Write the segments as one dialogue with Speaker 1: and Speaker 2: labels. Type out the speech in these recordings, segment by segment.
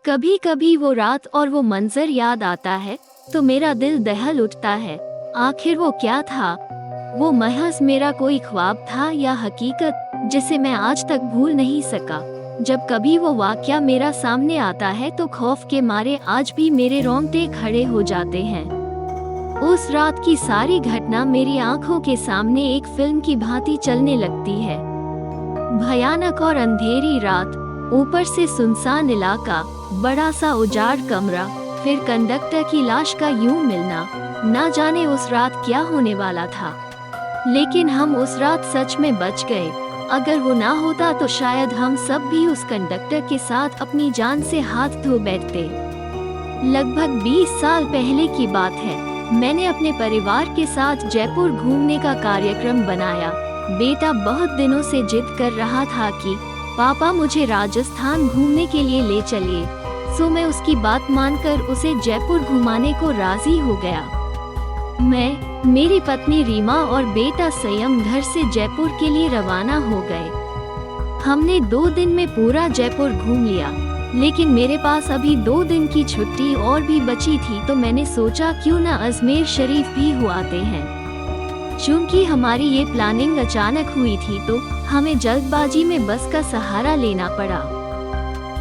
Speaker 1: कभी कभी वो रात और वो मंजर याद आता है तो मेरा दिल दहल उठता है। आखिर वो क्या था? वो महज मेरा कोई ख्वाब था या हकीकत जिसे मैं आज तक भूल नहीं सका। जब कभी वो वाकया मेरा सामने आता है तो खौफ के मारे आज भी मेरे रोंगटे खड़े हो जाते हैं। उस रात की सारी घटना मेरी आंखों के सामने एक फिल्म की भांति चलने लगती है। भयानक और अंधेरी रात, ऊपर से सुनसान इलाका, बड़ा सा उजाड़ कमरा, फिर कंडक्टर की लाश का यूं मिलना। ना जाने उस रात क्या होने वाला था, लेकिन हम उस रात सच में बच गए। अगर वो ना होता तो शायद हम सब भी उस कंडक्टर के साथ अपनी जान से हाथ धो बैठते। लगभग 20 साल पहले की बात है। मैंने अपने परिवार के साथ जयपुर घूमने का कार्यक्रम बनाया। बेटा बहुत दिनों से जिद कर रहा था कि पापा मुझे राजस्थान घूमने के लिए ले चलिए, सो मैं उसकी बात मानकर उसे जयपुर घुमाने को राजी हो गया। मैं, मेरी पत्नी रीमा और बेटा संयम घर से जयपुर के लिए रवाना हो गए। हमने 2 दिन में पूरा जयपुर घूम लिया, लेकिन मेरे पास अभी 2 दिन की छुट्टी और भी बची थी, तो मैंने सोचा क्यों ना अजमेर शरीफ भी हो आते हैं। चूंकि हमारी ये प्लानिंग अचानक हुई थी तो हमें जल्दबाजी में बस का सहारा लेना पड़ा।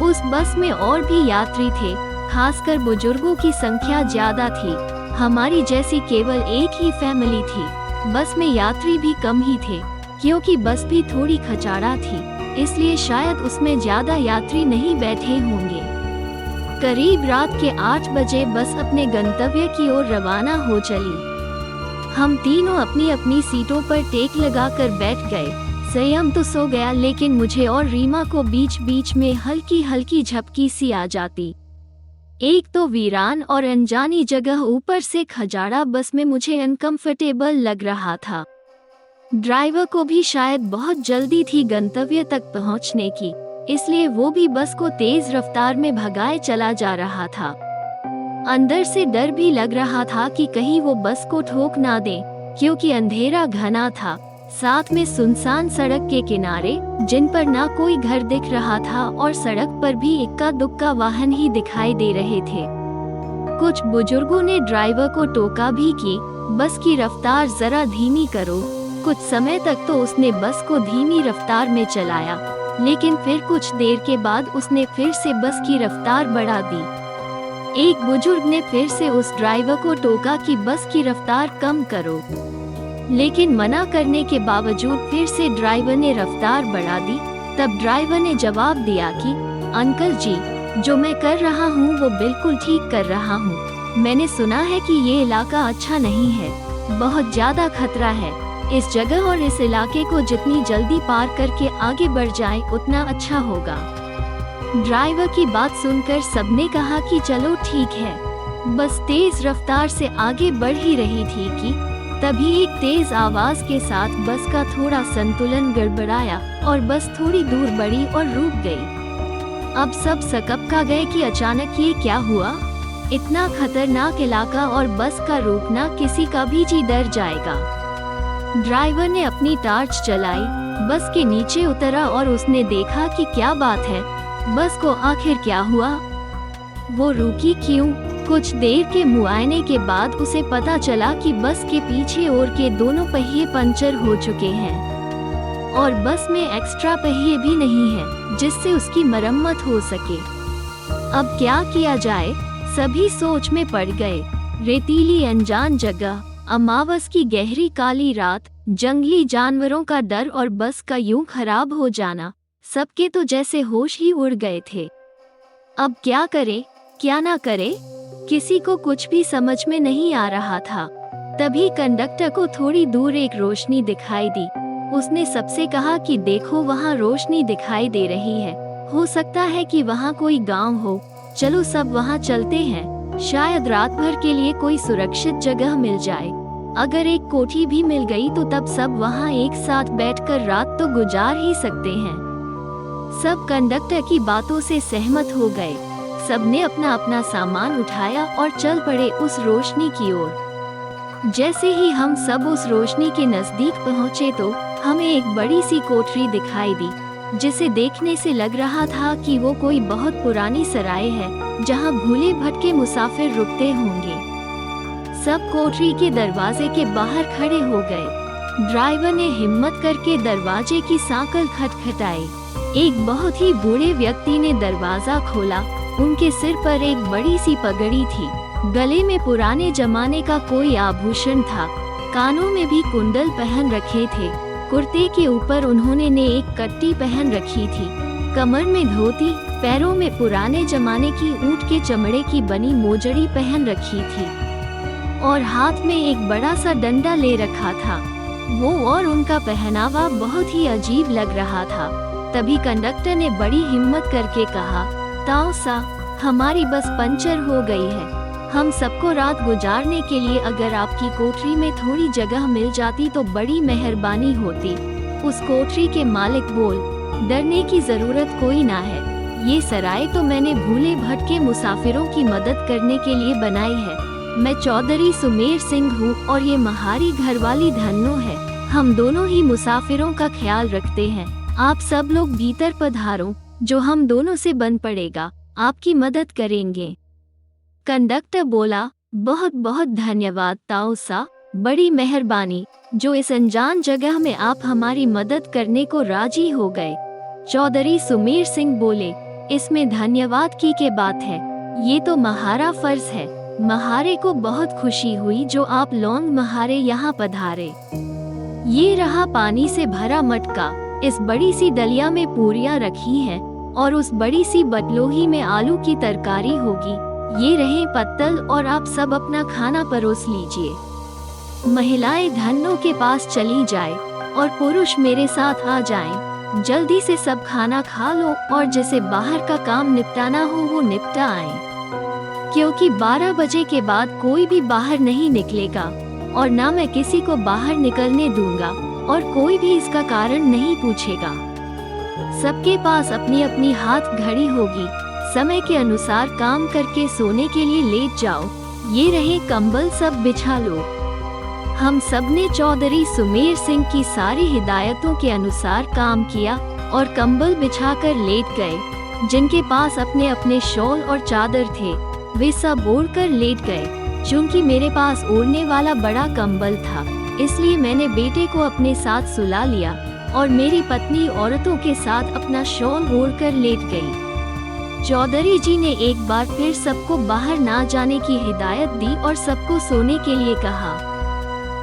Speaker 1: उस बस में और भी यात्री थे, खासकर बुजुर्गों की संख्या ज्यादा थी। हमारी जैसी केवल एक ही फैमिली थी। बस में यात्री भी कम ही थे, क्योंकि बस भी थोड़ी खचाड़ा थी, इसलिए शायद उसमें ज्यादा यात्री नहीं बैठे होंगे। करीब रात के 8 बजे बस अपने गंतव्य की ओर रवाना हो चली। हम तीनों अपनी अपनी सीटों पर टेक लगाकर बैठ गए। संयम तो सो गया, लेकिन मुझे और रीमा को बीच बीच में हल्की हल्की झपकी सी आ जाती। एक तो वीरान और अनजानी जगह, ऊपर से खजाड़ा बस में मुझे अनकंफर्टेबल लग रहा था। ड्राइवर को भी शायद बहुत जल्दी थी गंतव्य तक पहुंचने की, इसलिए वो भी बस को तेज रफ्तार में भगाए चला जा रहा था। अंदर से डर भी लग रहा था कि कहीं वो बस को ठोक ना दे, क्योंकि अंधेरा घना था, साथ में सुनसान सड़क के किनारे जिन पर ना कोई घर दिख रहा था और सड़क पर भी इक्का दुक्का वाहन ही दिखाई दे रहे थे। कुछ बुजुर्गों ने ड्राइवर को टोका भी कि बस की रफ्तार जरा धीमी करो। कुछ समय तक तो उसने बस को धीमी रफ्तार में चलाया, लेकिन फिर कुछ देर के बाद उसने फिर से बस की रफ्तार बढ़ा दी। एक बुजुर्ग ने फिर से उस ड्राइवर को टोका कि बस की रफ्तार कम करो, लेकिन मना करने के बावजूद फिर से ड्राइवर ने रफ्तार बढ़ा दी। तब ड्राइवर ने जवाब दिया कि अंकल जी, जो मैं कर रहा हूँ वो बिल्कुल ठीक कर रहा हूँ। मैंने सुना है कि ये इलाका अच्छा नहीं है, बहुत ज्यादा खतरा है। इस जगह और इस इलाके को जितनी जल्दी पार करके आगे बढ़ जाए उतना अच्छा होगा। ड्राइवर की बात सुनकर सबने कहा कि चलो ठीक है। बस तेज रफ्तार से आगे बढ़ ही रही थी कि तभी एक तेज आवाज के साथ बस का थोड़ा संतुलन गड़बड़ाया और बस थोड़ी दूर बढ़ी और रुक गई। अब सब सकपका गए कि अचानक ये क्या हुआ। इतना खतरनाक इलाका और बस का रुकना, किसी का भी जी डर जाएगा। ड्राइवर ने अपनी टार्च चलाई, बस के नीचे उतरा और उसने देखा कि क्या बात है, बस को आखिर क्या हुआ, वो रुकी क्यों। कुछ देर के मुआयने के बाद उसे पता चला कि बस के पीछे ओर के दोनों पहिए पंचर हो चुके हैं और बस में एक्स्ट्रा पहिए भी नहीं है जिससे उसकी मरम्मत हो सके। अब क्या किया जाए, सभी सोच में पड़ गए। रेतीली अनजान जगह, अमावस की गहरी काली रात, जंगली जानवरों का डर और बस का यूं खराब हो जाना, सबके तो जैसे होश ही उड़ गए थे। अब क्या करे, क्या ना करे, किसी को कुछ भी समझ में नहीं आ रहा था। तभी कंडक्टर को थोड़ी दूर एक रोशनी दिखाई दी। उसने सबसे कहा कि देखो, वहाँ रोशनी दिखाई दे रही है, हो सकता है कि वहाँ कोई गांव हो, चलो सब वहाँ चलते हैं, शायद रात भर के लिए कोई सुरक्षित जगह मिल जाए। अगर एक कोठी भी मिल गई तो तब सब वहाँ एक साथ बैठकर रात तो गुजार ही सकते हैं। सब कंडक्टर की बातों से सहमत हो गए। सबने अपना अपना सामान उठाया और चल पड़े उस रोशनी की ओर। जैसे ही हम सब उस रोशनी के नजदीक पहुँचे तो हमें एक बड़ी सी कोठरी दिखाई दी। जिसे देखने से लग रहा था कि वो कोई बहुत पुरानी सराय है जहाँ भूले भटके मुसाफिर रुकते होंगे। सब कोठरी के दरवाजे के बाहर खड़े हो गए। ड्राइवर ने हिम्मत करके दरवाजे की सांकल खटखटाई। एक बहुत ही बूढ़े व्यक्ति ने दरवाजा खोला। उनके सिर पर एक बड़ी सी पगड़ी थी, गले में पुराने जमाने का कोई आभूषण था, कानों में भी कुंडल पहन रखे थे। कुर्ते के ऊपर उन्होंने ने एक कट्टी पहन रखी थी, कमर में धोती, पैरों में पुराने जमाने की ऊंट के चमड़े की बनी मोजड़ी पहन रखी थी और हाथ में एक बड़ा सा डंडा ले रखा था। वो और उनका पहनावा बहुत ही अजीब लग रहा था। तभी कंडक्टर ने बड़ी हिम्मत करके कहा, ताऊ सा, हमारी बस पंचर हो गई है। हम सबको रात गुजारने के लिए अगर आपकी कोठरी में थोड़ी जगह मिल जाती तो बड़ी मेहरबानी होती। उस कोठरी के मालिक बोल, डरने की जरूरत कोई ना है। ये सराय तो मैंने भूले भटके मुसाफिरों की मदद करने के लिए बनाई है। मैं चौधरी सुमेर सिंह हूँ और ये महारी घरवाली धन्नो है। हम दोनों ही मुसाफिरों का ख्याल रखते हैं। आप सब लोग भीतर पधारो, जो हम दोनों से बन पड़ेगा आपकी मदद करेंगे। कंडक्टर बोला, बहुत बहुत धन्यवाद ताऊ सा, बड़ी मेहरबानी जो इस अनजान जगह में आप हमारी मदद करने को राजी हो गए। चौधरी सुमेर सिंह बोले, इसमें धन्यवाद की क्या बात है, ये तो महारा फर्ज है। महारे को बहुत खुशी हुई जो आप लौंग महारे यहाँ पधारे। ये रहा पानी से भरा मटका, इस बड़ी सी डलिया में पूरियां रखी हैं और उस बड़ी सी बटलोही में आलू की तरकारी होगी। ये रहे पत्तल और आप सब अपना खाना परोस लीजिए। महिलाएं धन्नो के पास चली जाए और पुरुष मेरे साथ आ जाएं। जल्दी से सब खाना खा लो और जिसे बाहर का काम निपटाना हो वो निपटा आए, क्योंकि 12 बजे के बाद कोई भी बाहर नहीं निकलेगा और ना मैं किसी को बाहर निकलने दूंगा और कोई भी इसका कारण नहीं पूछेगा। सबके पास अपनी अपनी हाथ घड़ी होगी। समय के अनुसार काम करके सोने के लिए लेट जाओ। ये रहे कंबल, सब बिछा लो। हम सब ने चौधरी सुमेर सिंह की सारी हिदायतों के अनुसार काम किया और कंबल बिछाकर लेट गए। जिनके पास अपने अपने शॉल और चादर थे वे सब ओढ़कर लेट गए। चूंकि मेरे पास ओढ़ने वाला बड़ा कंबल था, इसलिए मैंने बेटे को अपने साथ सुला लिया और मेरी पत्नी औरतों के साथ अपना शॉल ओढ़कर लेट गई। चौधरी जी ने एक बार फिर सबको बाहर ना जाने की हिदायत दी और सबको सोने के लिए कहा।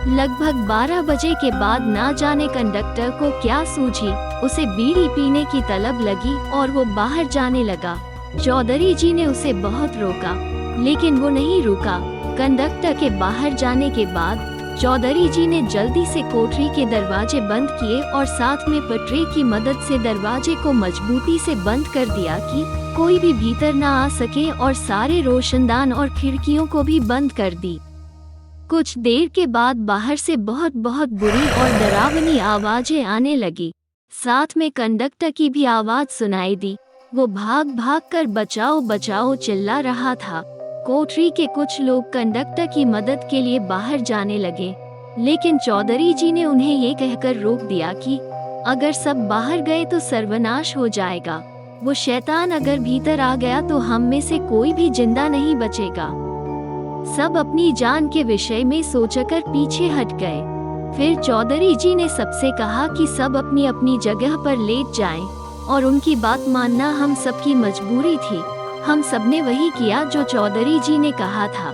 Speaker 1: लगभग 12 बजे के बाद ना जाने कंडक्टर को क्या सूझी, उसे बीड़ी पीने की तलब लगी और वो बाहर जाने लगा। चौधरी जी ने उसे बहुत रोका, लेकिन वो नहीं रुका। कंडक्टर के बाहर जाने के बाद चौधरी जी ने जल्दी से कोठरी के दरवाजे बंद किए और साथ में पटरी की मदद से दरवाजे को मजबूती से बंद कर दिया कि कोई भी भीतर ना आ सके और सारे रोशनदान और खिड़कियों को भी बंद कर दी। कुछ देर के बाद बाहर से बहुत बहुत बुरी और डरावनी आवाजें आने लगी। साथ में कंडक्टर की भी आवाज सुनाई दी। वो भाग भाग कर बचाओ बचाओ चिल्ला रहा था। कोठरी के कुछ लोग कंडक्टर की मदद के लिए बाहर जाने लगे, लेकिन चौधरी जी ने उन्हें ये कहकर रोक दिया कि अगर सब बाहर गए तो सर्वनाश हो जाएगा। वो शैतान अगर भीतर आ गया तो हम में से कोई भी जिंदा नहीं बचेगा। सब अपनी जान के विषय में सोचकर पीछे हट गए। फिर चौधरी जी ने सबसे कहा कि सब अपनी अपनी जगह पर लेट जाएं और उनकी बात मानना हम सबकी मजबूरी थी। हम सबने वही किया जो चौधरी जी ने कहा था।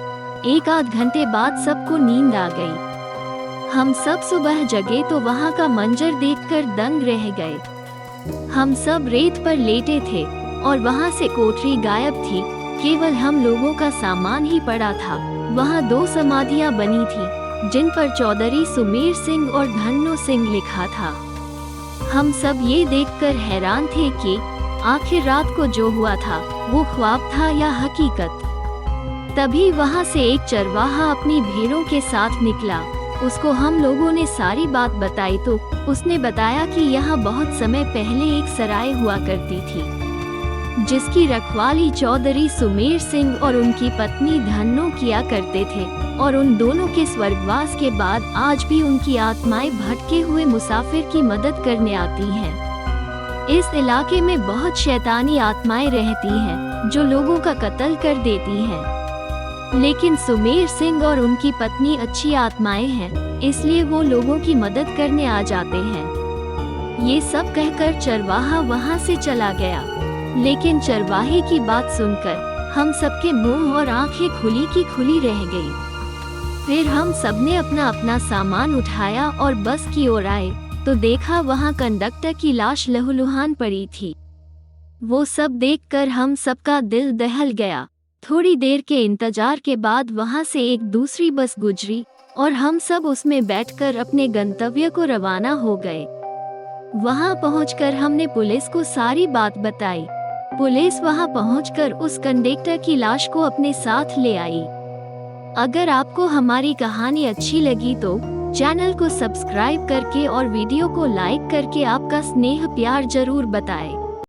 Speaker 1: 1 आध घंटे बाद सबको नींद आ गई। हम सब सुबह जगे तो वहाँ का मंजर देखकर दंग रह गए। हम सब रेत पर लेटे थे और वहाँ से कोठरी गायब थी। केवल हम लोगों का सामान ही पड़ा था। वहाँ 2 समाधियाँ बनी थी जिन पर चौधरी सुमेर सिंह और धन्नो सिंह लिखा था। हम सब ये देखकर हैरान थे कि आखिर रात को जो हुआ था वो ख्वाब था या हकीकत। तभी वहाँ से एक चरवाहा अपनी भेड़ों के साथ निकला। उसको हम लोगों ने सारी बात बताई तो उसने बताया कि यहाँ बहुत समय पहले एक सराय हुआ करती थी जिसकी रखवाली चौधरी सुमेर सिंह और उनकी पत्नी धन्नो किया करते थे और उन दोनों के स्वर्गवास के बाद आज भी उनकी आत्माएं भटके हुए मुसाफिर की मदद करने आती हैं। इस इलाके में बहुत शैतानी आत्माएं रहती हैं जो लोगों का कत्ल कर देती हैं। लेकिन सुमेर सिंह और उनकी पत्नी अच्छी आत्माएं हैं, इसलिए वो लोगों की मदद करने आ जाते हैं। ये सब कहकर चरवाहा वहाँ से चला गया। लेकिन चरवाहे की बात सुनकर हम सबके मुंह और आंखें खुली की खुली रह गई। फिर हम सबने अपना अपना सामान उठाया और बस की ओर आए तो देखा वहाँ कंडक्टर की लाश लहूलुहान पड़ी थी। वो सब देखकर हम सबका दिल दहल गया। थोड़ी देर के इंतजार के बाद वहाँ से एक दूसरी बस गुजरी और हम सब उसमें बैठकर अपने गंतव्य को रवाना हो गए। वहाँ पहुंचकर हमने पुलिस को सारी बात बताई। पुलिस वहाँ पहुंचकर उस कंडक्टर की लाश को अपने साथ ले आई। अगर आपको हमारी कहानी अच्छी लगी तो चैनल को सब्सक्राइब करके और वीडियो को लाइक करके आपका स्नेह प्यार जरूर बताएं।